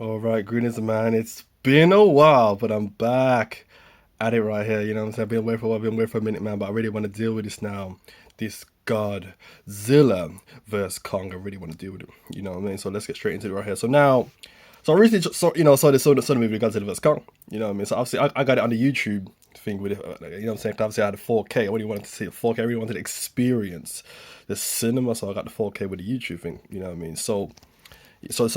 All right, Greetings, man. It's been a while, but I'm back at it right here. You know what I'm saying? I've been away for a while, I've been away for a minute, man, but I really want to deal with this now. This Godzilla versus Kong. I really want to deal with it. You know what I mean? So let's get straight into it right here. So I recently saw the movie Godzilla vs Kong. You know what I mean? So obviously I got it on the YouTube thing with it. You know what I'm saying? 'Cause obviously I had a 4K. I really wanted to see a 4K. I really wanted to experience the cinema, so I got the 4K with the YouTube thing. You know what I mean? So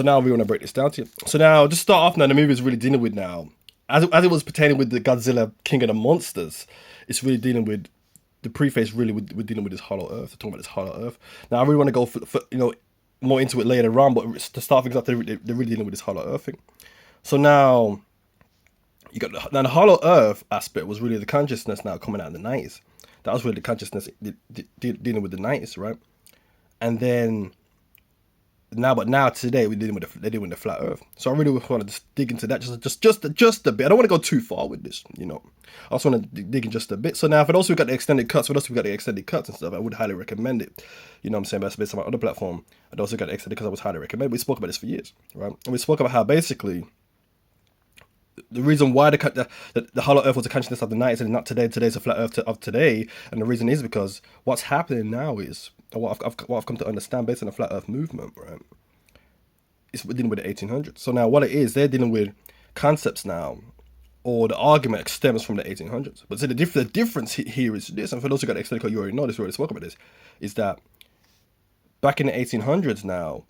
now we want to break this down to you. So now, just start off now, the movie is really dealing with now, as it was pertaining with the Godzilla King of the Monsters, it's really dealing with, the preface really with dealing with this Hollow Earth, talking about this Hollow Earth. Now I really want to go for more into it later on, but to start things off, they're really dealing with this Hollow Earth thing. So now, now the Hollow Earth aspect was really the consciousness now coming out in the 90s. That was really the consciousness dealing with the 90s, right? And then now today they're dealing with the flat Earth. So I really want to just dig into that just a bit. I don't want to go too far with this, I just want to dig in just a bit. So now for those who got the extended cuts, and stuff, I would highly recommend it. You know what I'm saying? That's based on my other platform. I also got the extended cuts. I would highly recommend. We spoke about this for years, right? And we spoke about how basically the reason why the Hollow Earth was the consciousness of the 90s and not today. Today's a flat Earth of today, and the reason is because what's happening now is, what I've come to understand based on the flat Earth movement, right? It's dealing with the 1800s. So now what it is, they're dealing with concepts now, or the argument stems from the 1800s. But so the difference here is this, and for those who got the extended code, you already know this, we already spoke about this, is that back in the 1800s now,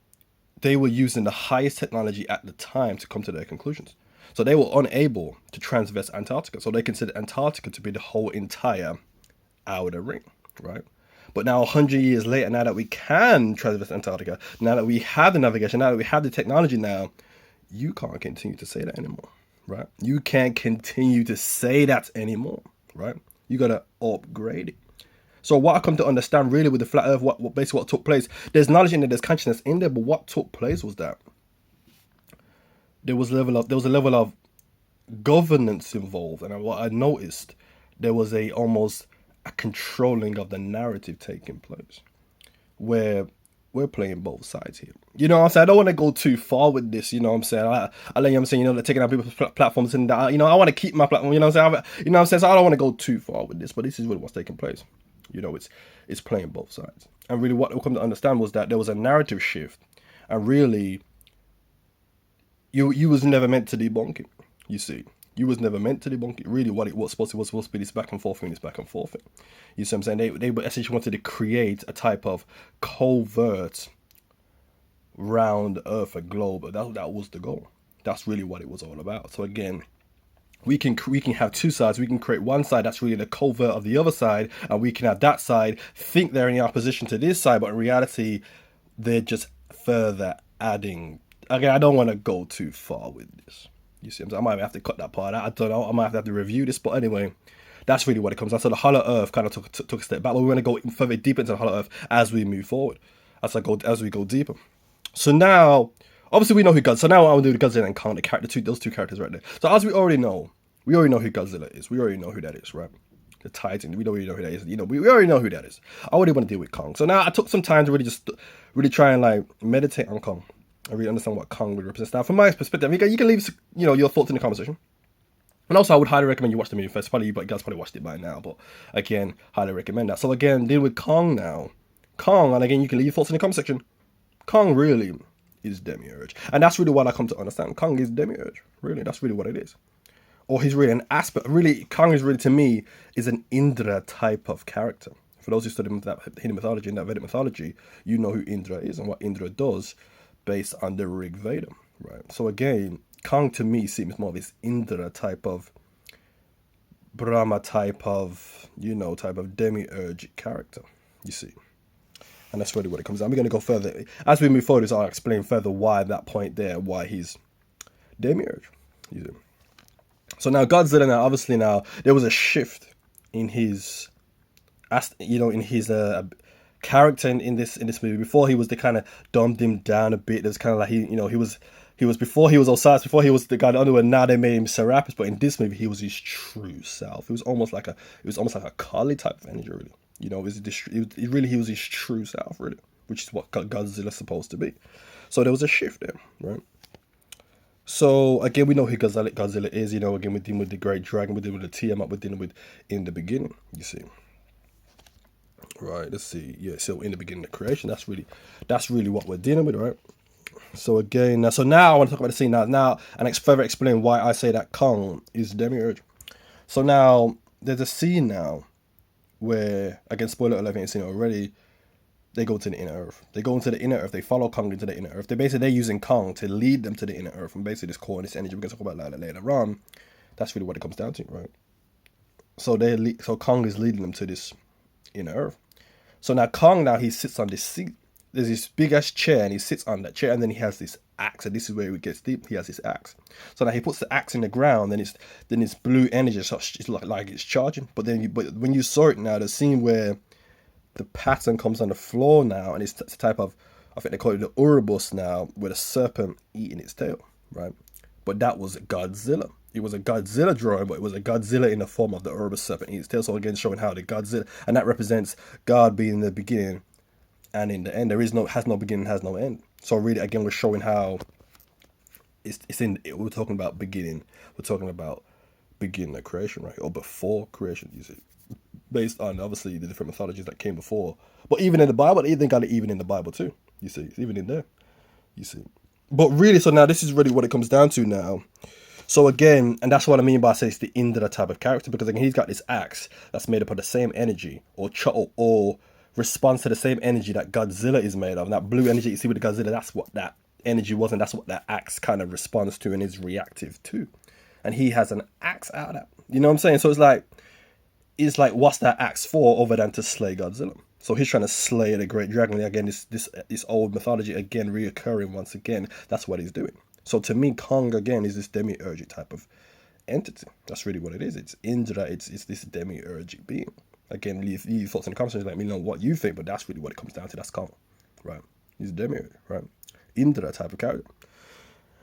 they were using the highest technology at the time to come to their conclusions. So they were unable to transverse Antarctica. So they considered Antarctica to be the whole entire outer ring, right? But now 100 years later, now that we can transverse Antarctica, now that we have the navigation, now that we have the technology now, you can't continue to say that anymore, right? You can't continue to say that anymore, right? You got to upgrade it. So what I come to understand really with the flat Earth, what took place, there's knowledge in there, there's consciousness in there, but what took place was that there was a level of governance involved, and what I noticed, there was almost a controlling of the narrative taking place, where we're playing both sides here. You know what I'm saying? I don't want to go too far with this. You know what I'm saying? I let you know what I'm saying. They're taking out people's platforms, and I want to keep my platform. You know what I'm saying? You know what I'm saying? So I don't want to go too far with this, but this is really what's taking place. It's playing both sides, and really what we come to understand was that there was a narrative shift, and really, you was never meant to debunk it. You see, you was never meant to debunk it. Really, what it was supposed to be this back and forth thing, this back and forth thing. You see what I'm saying? They essentially wanted to create a type of covert round Earth, a globe. That was the goal. That's really what it was all about. So again, we can have two sides. We can create one side that's really the covert of the other side, and we can have that side think they're in opposition to this side, but in reality, they're just further adding. Again, I don't want to go too far with this. You see what I'm saying? I might have to cut that part out. I don't know. I might have to review this. But anyway, that's really what it comes down. So the Hollow Earth kind of took a step back. But we're going to go further deeper into the Hollow Earth as we move forward, as we go deeper. So now, obviously we know who Godzilla. So now I'm going to do Godzilla and Kong, those two characters right there. So as we already know who Godzilla is. We already know who that is, right? The Titan. We already know who that is. We already know who that is. I already want to deal with Kong. So now I took some time to really try and like meditate on Kong. I really understand what Kong would represent. Now, from my perspective, you can leave your thoughts in the conversation. And also, I would highly recommend you watch the movie first. Probably you guys probably watched it by now, but again, highly recommend that. So again, deal with Kong now. Kong, and again, you can leave your thoughts in the comment section. Kong really is Demiurge, and that's really what I come to understand. Kong is Demiurge. Really, that's really what it is. Or he's really an aspect. Really, Kong is really, to me, is an Indra type of character. For those who study that Hindu mythology and that Vedic mythology, you know who Indra is and what Indra does, based on the Rig Veda, right? So again, Kong to me seems more of this Indra type of Brahma type of demiurge character, you see. And that's really what it comes down. We're going to go further. As we move forward, I'll explain further why that point there, why he's demiurge, you see. So now Godzilla, obviously there was a shift in his, character in this movie. Before he was the kind of dumbed him down a bit. There's kind of like he was before he was Osiris, before he was the guy in the underworld. Now they made him Serapis, but in this movie he was his true self. It was almost like a Kali type of energy, really. He was his true self, really, which is what Godzilla's supposed to be. So there was a shift there, right? So again, we know who Godzilla is. You know, again, we're dealing with the Great Dragon. We're dealing with the Tiamat. We're dealing with in the beginning. You see, right? Let's see. Yeah, so in the beginning of creation, that's really what we're dealing with, right? So again, so now I want to talk about the scene now, and further explain why I say that Kong is Demiurge. So now there's a scene now where, again, spoiler alert, if you ain't seen it already, they go to the inner earth. They go into the inner earth. They follow Kong into the inner earth. They're using Kong to lead them to the inner earth, and basically this core and this energy. We're gonna talk about that later on. That's really what it comes down to, right? So so Kong is leading them to this inner earth. So now Kong, he sits on this seat. There's this big ass chair, and he sits on that chair, and then he has this axe, and this is where it gets deep. He has this axe. So now he puts the axe in the ground, then it's blue energy, so it's like it's charging. But when you saw it now, the scene where the pattern comes on the floor now, and it's a type of, I think they call it the Ouroboros now, with a serpent eating its tail, right? But that was Godzilla. It was a Godzilla drawing, but it was a Godzilla in the form of the Ouroboros serpent eating its tail. So again, showing how the Godzilla, and that represents God being in the beginning and in the end. Has no beginning, has no end. So really, again, we're showing how we're talking about beginning. We're talking about beginning of creation, right? Or before creation, you see, based on obviously the different mythologies that came before. But even in the Bible, they even got it even in the Bible too. You see, it's even in there. You see. But really, so now this is really what it comes down to now. So again, and that's what I mean by I say it's the Indra type of character, because again, he's got this axe that's made up of the same energy or responds to the same energy that Godzilla is made of. And that blue energy you see with the Godzilla, that's what that energy was, and that's what that axe kind of responds to and is reactive to. And he has an axe out of that. You know what I'm saying? So it's like what's that axe for other than to slay Godzilla? So he's trying to slay the great dragon. Again, this old mythology again reoccurring once again. That's what he's doing. So to me, Kong again is this demiurgic type of entity. That's really what it is. It's Indra. It's this demiurgic being. Again, leave your thoughts in the comments. Let me know what you think. But that's really what it comes down to. That's Kong, right? He's a demiurge, right? Indra type of character.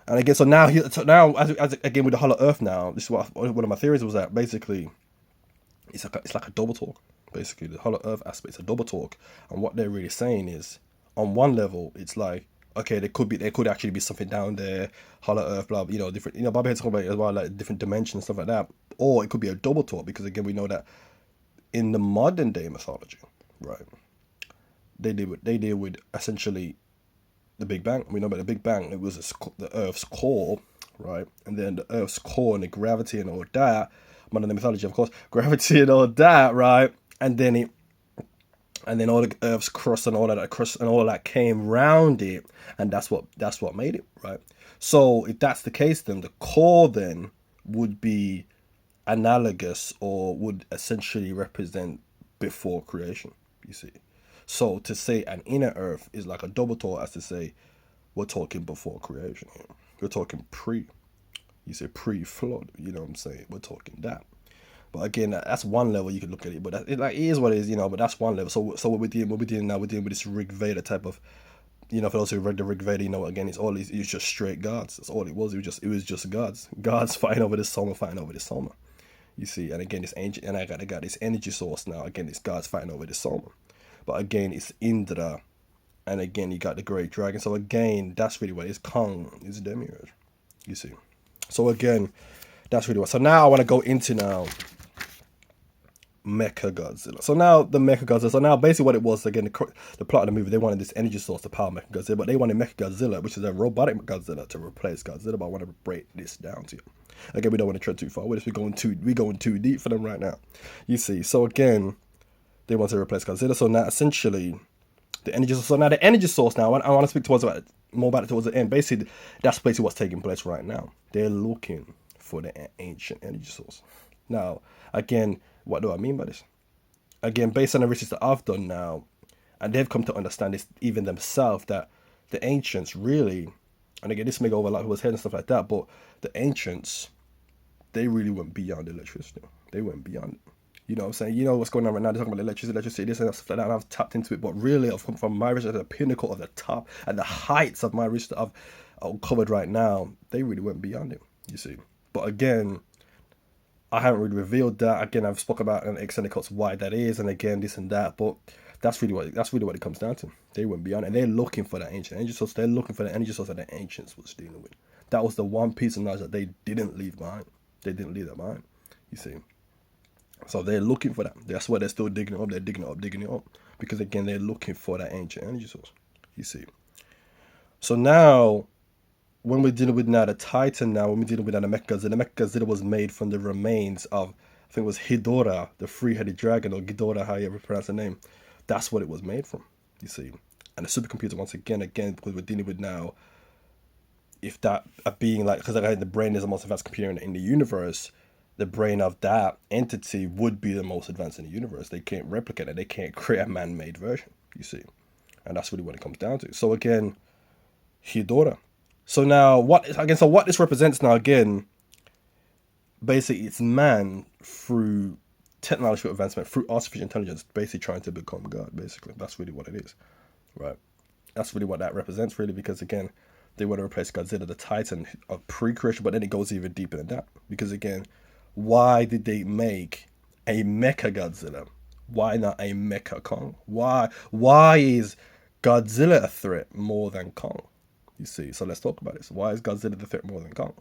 And again, so now as again with the Hollow Earth now, this is what one of my theories was that basically it's like a double talk. Basically, the Hollow Earth aspect is a double talk, and what they're really saying is, on one level, it's like, okay, there could actually be something down there, Hollow Earth, blah, different, Bobby had talking about it as well, like different dimensions, stuff like that, or it could be a double talk, because again, we know that in the modern day mythology, right, they deal with essentially the Big Bang. We know about the Big Bang. It was the Earth's core, right, and then the Earth's core and the gravity and all that. Modern mythology, of course, gravity and all that, right? And then all the Earth's crust and all of that came round it, and that's what made it, right? So if that's the case, then the core then would be analogous or would essentially represent before creation. You see, so to say an inner Earth is like a double talk, as to say we're talking before creation here. We're talking pre. You say pre-flood. You know what I'm saying? We're talking that. But again, that's one level you can look at it. But it is what it is, But that's one level. So what we're dealing now, we're dealing with this Rig Veda type of, for those who read the Rig Veda, again, it's just straight gods. That's all it was. It was just gods. Gods fighting over this Soma, fighting over this Soma. You see, and again, this ancient, and I got this energy source now. Again, it's gods fighting over this Soma. But again, it's Indra, and again, you got the great dragon. So again, that's really what it is. Kong is a demiurge. You see. So again, that's really what. So now I want to go into Mecha Godzilla. So now the Mecha Godzilla. So now basically what it was, again, the plot of the movie, they wanted this energy source to power Mecha Godzilla, but they wanted Mecha Godzilla, which is a robotic Godzilla, to replace Godzilla. But I want to break this down to you. Again, we don't want to tread too far with this. We're going too deep for them right now. You see. So again, they want to replace Godzilla. So now essentially the energy source. So now the energy source. Now I want to speak more about it towards the end. Basically, that's basically what's taking place right now. They're looking for the ancient energy source. Now, again, what do I mean by this? Again, based on the research that I've done now, and they've come to understand this even themselves, that the ancients really, and again, this may go over a lot of people's head and stuff like that, but the ancients, they really went beyond electricity. They went beyond it. You know what I'm saying? You know what's going on right now? They're talking about electricity, this and stuff like that, and I've tapped into it, but really, I've come from my research at the pinnacle of the top, at the heights of my research that I've uncovered right now. They really went beyond it, you see. But again, I haven't really revealed that. Again, I've spoken about an extended cuts why that is, and again this and that. But that's really what it comes down to. They went beyond, and they're looking for that ancient energy source. They're looking for the energy source that the ancients was dealing with. That was the one piece of knowledge that they didn't leave behind. They didn't leave that behind, you see. So they're looking for that. That's why they're still digging it up. They're digging it up, digging it up. Because again, they're looking for that ancient energy source, you see. So now, when we're dealing with now the Titan now, when we're dealing with now the Mechagodzilla, the Mechagodzilla was made from the remains of, I think it was Hidora, the three-headed dragon, or Ghidorah, how you ever pronounce the name. That's what it was made from, you see. And the supercomputer, once again, because we're dealing with now, if that a being like, because the brain is the most advanced computer in the universe, the brain of that entity would be the most advanced in the universe. They can't replicate it. They can't create a man-made version, you see. And that's really what it comes down to. So again, Hidora. So now, what this represents now, again, basically it's man through technological advancement, through artificial intelligence, basically trying to become God, basically. That's really what it is, right? That's really what that represents, really, because again, they want to replace Godzilla, the Titan, of pre-creation, but then it goes even deeper than that. Because again, why did they make a Mecha Godzilla? Why not a Mecha Kong? Why is Godzilla a threat more than Kong? You see, so let's talk about this. Why is Godzilla the threat more than Kong?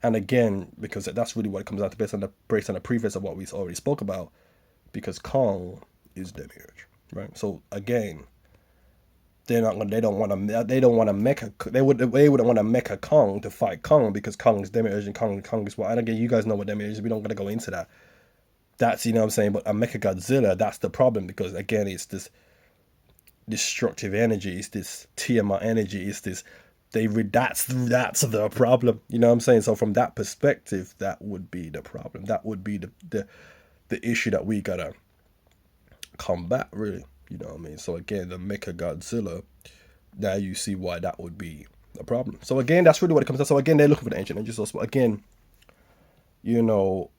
And again, because that's really what it comes down to, based on the preface of what we already spoke about, because Kong is Demiurge, right? So again, they don't want to mecha Kong to fight Kong, because Kong is Demiurge and Kong is what. And again, you guys know what Demiurge is. We don't gotta go into that. That's, you know what I'm saying. But a Mecha Godzilla, that's the problem, because again, it's this destructive energy. It's this Tiamat energy. It's this. That's the problem. You know what I'm saying. So from that perspective, that would be the problem. That would be the issue that we gotta combat, really. You know what I mean? So again, the Mecha Godzilla, now you see why that would be a problem. So again, that's really what it comes down to. So again, they're looking for the ancient energy source. But again, you know,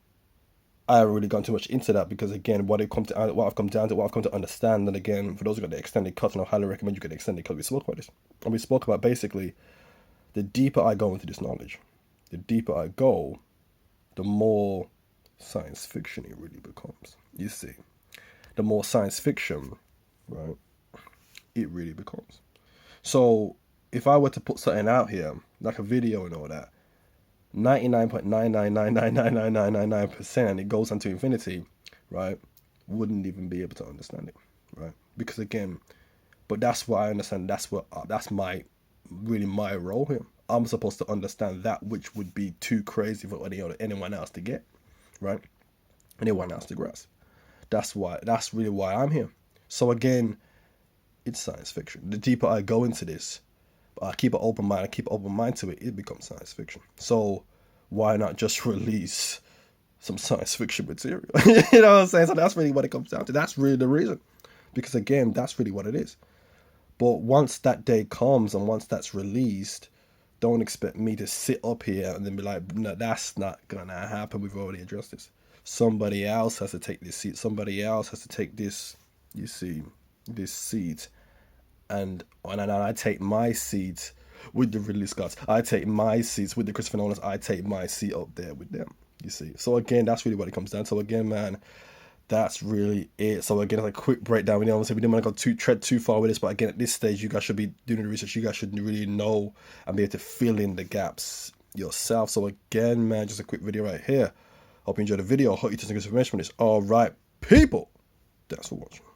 I haven't really gone too much into that, because again, what I've come to understand, and again, for those who got the extended cut, and I highly recommend you get the extended cut. We spoke about this. And we spoke about basically, the deeper I go into this knowledge, the deeper I go, the more science fiction it really becomes. You see, the more science fiction, right, it really becomes. So if I were to put something out here, like a video and all that, 99.999999999%, and it goes on to infinity, right, wouldn't even be able to understand it, right? Because again, but that's what I understand. That's my role here. I'm supposed to understand that which would be too crazy for anyone else to get, right? Anyone else to grasp. That's really why I'm here. So again, it's science fiction. The deeper I go into this, I keep an open mind. To it. It becomes science fiction. So why not just release some science fiction material? You know what I'm saying? So that's really what it comes down to. That's really the reason. Because again, that's really what it is. But once that day comes and once that's released, don't expect me to sit up here and then be like, no, that's not gonna happen. We've already addressed this. Somebody else has to take this seat. Somebody else has to take this, you see, this seat. And I take my seat with the Ridley Scotts. I take my seats with the Christopher Nolans. I take my seat up there with them, you see. So again, that's really what it comes down to. So again, man, that's really it. So again, it's a quick breakdown. We obviously we didn't want to tread too far with this, but again, at this stage, you guys should be doing the research. You guys should really know and be able to fill in the gaps yourself. So again, man, just a quick video right here. Hope you enjoyed the video. Hope you took some good information from this. All right, people. Thanks for watching.